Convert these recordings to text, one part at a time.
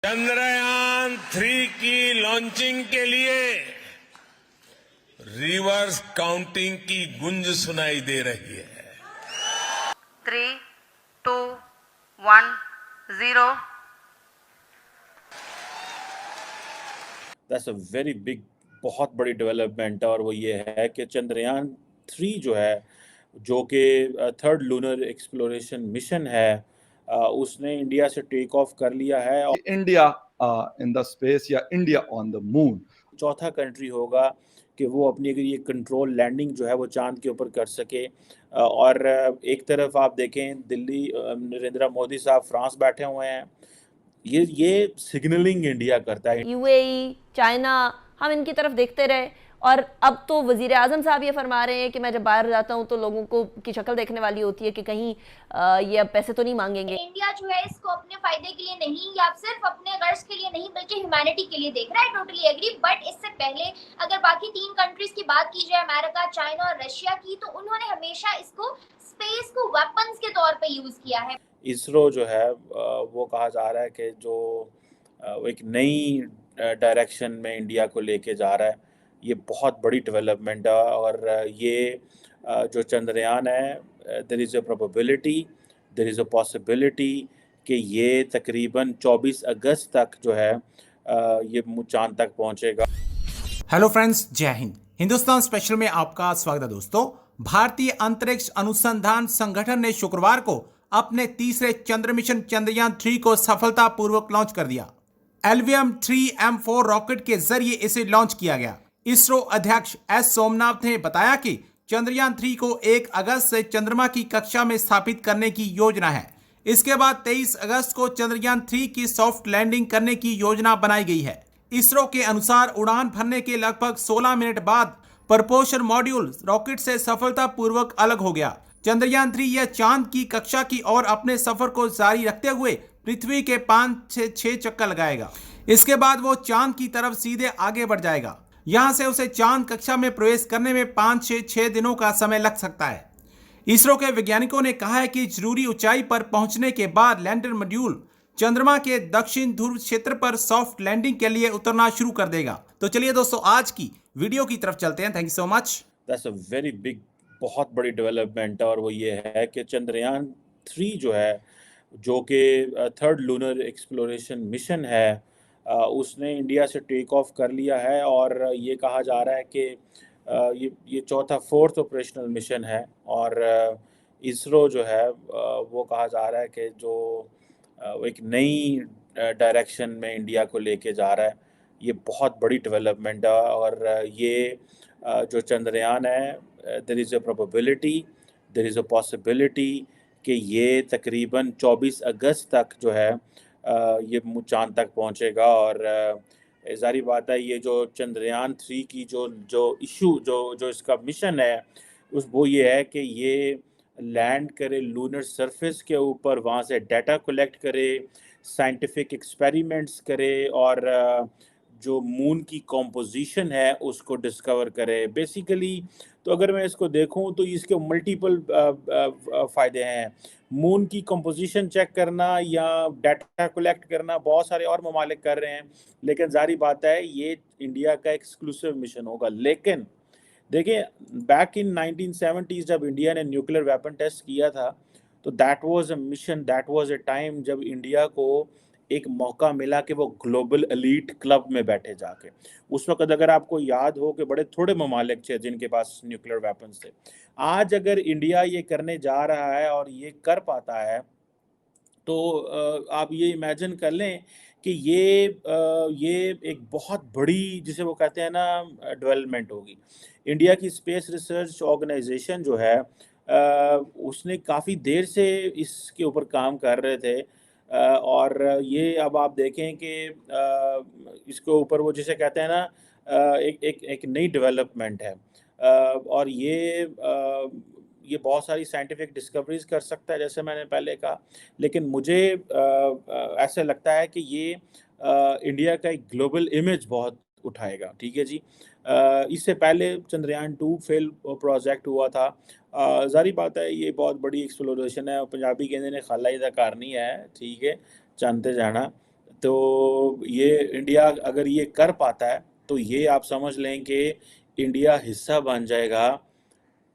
चंद्रयान 3 की लॉन्चिंग के लिए रिवर्स काउंटिंग की गूंज सुनाई दे रही है। 3, 2, 1, 0. दैट्स अ वेरी बिग, बहुत बड़ी डेवलपमेंट है। और वो ये है कि चंद्रयान 3 जो है, जो कि थर्ड लूनर एक्सप्लोरेशन मिशन है, उसने इंडिया से टेक ऑफ कर लिया है और India in the space या India on the moon. चौथा कंट्री होगा कि वो अपनी अगर ये कंट्रोल लैंडिंग जो है वो चांद के ऊपर कर सके। और एक तरफ आप देखें दिल्ली, नरेंद्र मोदी साहब फ्रांस बैठे हुए हैं। ये सिग्नलिंग इंडिया करता है। यूएई, चाइना, हम इनकी तरफ देखते रहे और अब तो वजीर आजम साहब ये फरमा रहे हैं कि मैं जब बाहर जाता हूँ तो लोगों को की शक्ल देखने वाली होती है कि कहीं ये अब पैसे तो नहीं मांगेंगे। इंडिया जो है इसको अपने फायदे के लिए नहीं या सिर्फ अपने गर्ज के लिए नहीं बल्कि ह्यूमैनिटी के लिए देख रहा है। Totally agree. बट इससे पहले अगर बाकी 3 कंट्रीज की बात की जाए, अमेरिका, चाइना और रशिया की, तो उन्होंने हमेशा इसको स्पेस को वेपन्स के तौर पे यूज किया है। इसरो जो है वो कहा जा रहा है कि जो एक नई डायरेक्शन में इंडिया को लेके जा रहा है। ये बहुत बड़ी डेवलपमेंट है। और ये जो चंद्रयान है, there is a probability, there is a possibility कि ये तकरीबन 24 अगस्त तक जो है ये चांद तक पहुंचेगा। हेलो फ्रेंड्स, जय हिंद। हिंदुस्तान स्पेशल में आपका स्वागत है दोस्तों। भारतीय अंतरिक्ष अनुसंधान संगठन ने शुक्रवार को अपने तीसरे चंद्र मिशन चंद्रयान 3 को सफलतापूर्वक लॉन्च कर दिया। एलवीएम 3M4 रॉकेट के जरिए इसे लॉन्च किया गया। इसरो अध्यक्ष एस सोमनाथ ने बताया कि चंद्रयान 3 को 1 अगस्त से चंद्रमा की कक्षा में स्थापित करने की योजना है। इसके बाद 23 अगस्त को चंद्रयान 3 की सॉफ्ट लैंडिंग करने की योजना बनाई गई है। इसरो के अनुसार उड़ान भरने के लगभग 16 मिनट बाद प्रपोर्शन मॉड्यूल रॉकेट से सफलतापूर्वक अलग हो गया। चंद्रयान 3 यह चांद की कक्षा की ओर अपने सफर को जारी रखते हुए पृथ्वी के 5 से 6 चक्कर लगाएगा। इसके बाद वो चांद की तरफ सीधे आगे बढ़ जाएगा। यहां से उसे चांद कक्षा में प्रवेश करने में 5 से 6 दिनों का समय लग सकता है। इसरो के वैज्ञानिकों ने कहा है कि जरूरी ऊंचाई पर पहुंचने के बाद लैंडर मॉड्यूल चंद्रमा के दक्षिण ध्रुव क्षेत्र पर सॉफ्ट लैंडिंग के लिए उतरना शुरू कर देगा। तो चलिए दोस्तों, आज की वीडियो की तरफ चलते हैं। Thank you so much. That's a very big, बहुत बड़ी डेवलपमेंट है। और वो ये है कि चंद्रयान 3 जो है, जो कि थर्ड लूनर एक्सप्लोरेशन मिशन है, उसने इंडिया से टेक ऑफ कर लिया है। और ये कहा जा रहा है कि ये चौथा 4th ऑपरेशनल मिशन है। और इसरो जो है वो कहा जा रहा है कि जो एक नई डायरेक्शन में इंडिया को लेके जा रहा है। ये बहुत बड़ी डेवलपमेंट है। और ये जो चंद्रयान है, there is a probability, there is a possibility कि ये तकरीबन 24 अगस्त तक जो है ये चांद तक पहुंचेगा। और ज़ाहिर बात है, ये जो चंद्रयान 3 की जो इशू जो इसका मिशन है, वो ये है कि ये लैंड करे लूनर सरफेस के ऊपर, वहाँ से डाटा कलेक्ट करे, साइंटिफिक एक्सपेरिमेंट्स करे और जो मून की कॉम्पोजिशन है उसको डिस्कवर करे। बेसिकली तो अगर मैं इसको देखूं तो इसके मल्टीपल फ़ायदे हैं। मून की कॉम्पोजिशन चेक करना या डाटा कलेक्ट करना बहुत सारे और ममालिक कर रहे हैं, लेकिन जारी बात है ये इंडिया का एक्सक्लूसिव मिशन होगा। लेकिन देखिए, बैक इन 1970s जब इंडिया ने न्यूक्लियर वेपन टेस्ट किया था, तो that was a mission, that was a time जब इंडिया को एक मौका मिला कि वो ग्लोबल एलीट क्लब में बैठे जाके। उस वक्त अगर आपको याद हो कि बड़े थोड़े ममालिक थे जिनके पास न्यूक्लियर वेपन्स थे। आज अगर इंडिया ये करने जा रहा है और ये कर पाता है, तो आप ये इमेजिन कर लें कि ये एक बहुत बड़ी, जिसे वो कहते हैं ना, डेवलपमेंट होगी। इंडिया की स्पेस रिसर्च ऑर्गेनाइजेशन जो है, उसने काफ़ी देर से इसके ऊपर काम कर रहे थे। और ये अब आप देखें कि इसके ऊपर वो जिसे कहते हैं ना, एक नई डेवलपमेंट है। और ये बहुत सारी साइंटिफिक डिस्कवरीज कर सकता है, जैसे मैंने पहले कहा। लेकिन मुझे ऐसा लगता है कि ये इंडिया का एक ग्लोबल इमेज बहुत उठाएगा। ठीक है जी। इससे पहले चंद्रयान 2 फेल प्रोजेक्ट हुआ था। ज़ाहिर बात है ये बहुत बड़ी एक्सप्लोरेशन है। और पंजाबी कहते ने खाला ही दा घर नहीं है, ठीक है, जानते जाना। तो ये इंडिया अगर ये कर पाता है तो ये आप समझ लें कि इंडिया हिस्सा बन जाएगा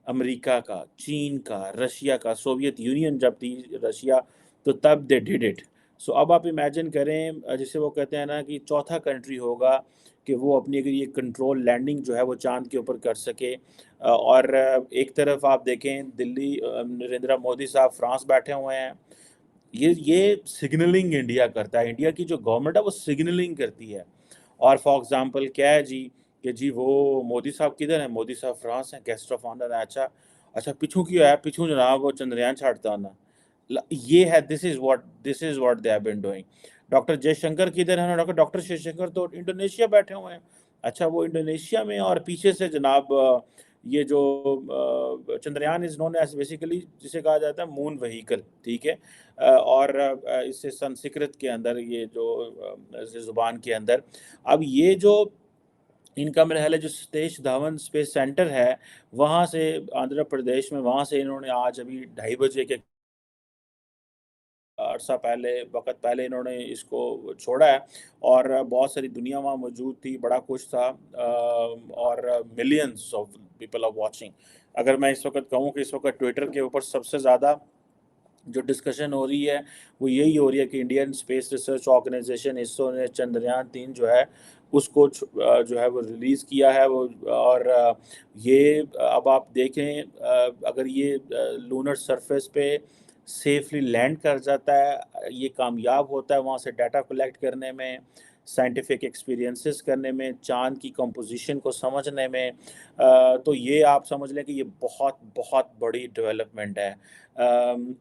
अमेरिका का, चीन का, रशिया का। सोवियत यूनियन जब थी रशिया, तो तब दे डिड इट। सो अब आप इमेजिन करें, जिसे वो कहते हैं ना कि चौथा कंट्री होगा कि वो अपनी अगर ये कंट्रोल लैंडिंग जो है वो चांद के ऊपर कर सके। और एक तरफ आप देखें दिल्ली, नरेंद्र मोदी साहब फ्रांस बैठे हुए हैं। ये सिग्नलिंग इंडिया करता है। इंडिया की जो गवर्नमेंट है वो सिग्नलिंग करती है। और फॉर एग्जांपल क्या है जी कि जी वो मोदी साहब किधर हैं? मोदी साहब फ्रांस हैं, गेस्ट ऑफ ऑनर है। अच्छा अच्छा, पिछू क्यों है? पिछू जनाब वो चंद्रयान छाड़ता ना। ये है, this is what they have been doing. Doctor Jaishankar किधर हैं? डॉक्टर जयशंकर तो इंडोनेशिया बैठे हुए हैं। अच्छा, वो इंडोनेशिया में, और पीछे से जनाब ये जो Chandrayaan is known as basically जिसे कहा जाता है मून व्हीकल, ठीक है। और इससे संस्कृत के अंदर ये जो जुबान के अंदर, अब ये जो इनका मेरा ख्याल है जो सतीश धवन स्पेस सेंटर है, वहाँ से आंध्र प्रदेश में, वहाँ से इन्होंने आज अभी 2:30 बजे के अरसा पहले, वक़्त पहले इन्होंने इसको छोड़ा है। और बहुत सारी दुनिया वहाँ मौजूद थी, बड़ा कुछ था, और millions of people are watching. अगर मैं इस वक़्त कहूँ कि इस वक़्त ट्विटर के ऊपर सबसे ज़्यादा जो डिस्कशन हो रही है वो यही हो रही है कि Indian space research organisation ISRO ने चंद्रयान-3 जो है उसको जो है वो रिलीज़ किया है। वो और ये अब आप देखें, अगर ये लूनर सरफेस पे सेफली लैंड कर जाता है, ये कामयाब होता है वहाँ से डाटा कलेक्ट करने में, साइंटिफिक एक्सपीरियंसेस करने में, चाँद की कंपोजिशन को समझने में, तो ये आप समझ लें कि ये बहुत बहुत बड़ी डेवलपमेंट है।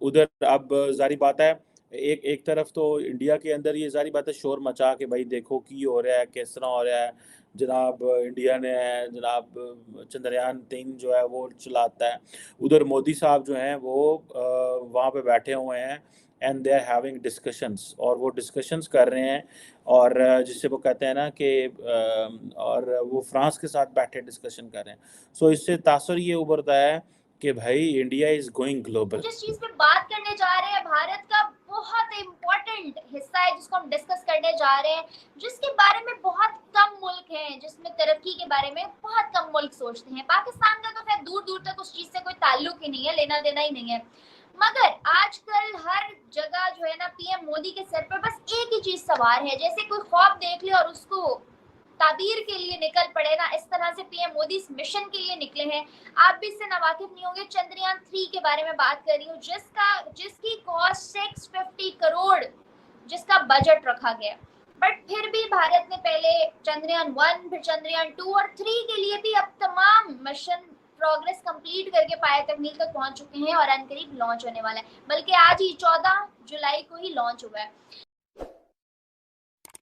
उधर अब ज़ाहिर बात है, एक तरफ तो इंडिया के अंदर ये ज़ाहिर बात है शोर मचा के भाई देखो की हो रहा है, किस तरह हो रहा है, जनाब इंडिया ने जनाब चंद्रयान-3 जो है वो चलाता है। उधर मोदी साहब जो हैं वो वहाँ पे बैठे हुए हैं and they are having discussions, और वो डिस्कशंस कर रहे हैं। और जिसे वो कहते हैं ना कि और वो फ्रांस के साथ बैठे डिस्कशन कर रहे हैं। सो इससे तासुर ये उभरता है कि भाई इंडिया इज गोइंग ग्लोबल। जिस चीज पे बात करने जा रहे हैं भारत का बहुत इम्पोर्टेंट हिस्सा है जिसको हम डिस्कस करने जा रहे हैं, जिसके बारे में बहुत कम मुल्क हैं, जिसमें तरक्की के बारे में बहुत कम मुल्क सोचते हैं। पाकिस्तान का तो खैर दूर दूर तक उस चीज से कोई ताल्लुक ही नहीं है, लेना देना ही नहीं है। मगर आजकल हर जगह जो है ना पीएम मोदी के सर पर बस एक ही चीज सवार है, जैसे कोई ख्वाब देख ले और उसको ताबीर के लिए निकल पड़े ना, इस तरह से पीएम मोदी इस मिशन के लिए निकले हैं। आप भी इससे नावाकिफ नहीं होंगे, चंद्रयान-3 के बारे में बात कर रही हूँ, जिसकी कॉस्ट 650 करोड़ जिसका बजट रखा गया। बट फिर भी भारत ने पहले चंद्रयान-1, फिर चंद्रयान-2 और 3 के लिए भी अब तमाम मिशन प्रोग्रेस कंप्लीट करके पाया तकनीक तक पहुंच चुके हैं और अनकरीब लॉन्च होने वाला है। बल्कि आज ही 14 जुलाई को ही लॉन्च हुआ है।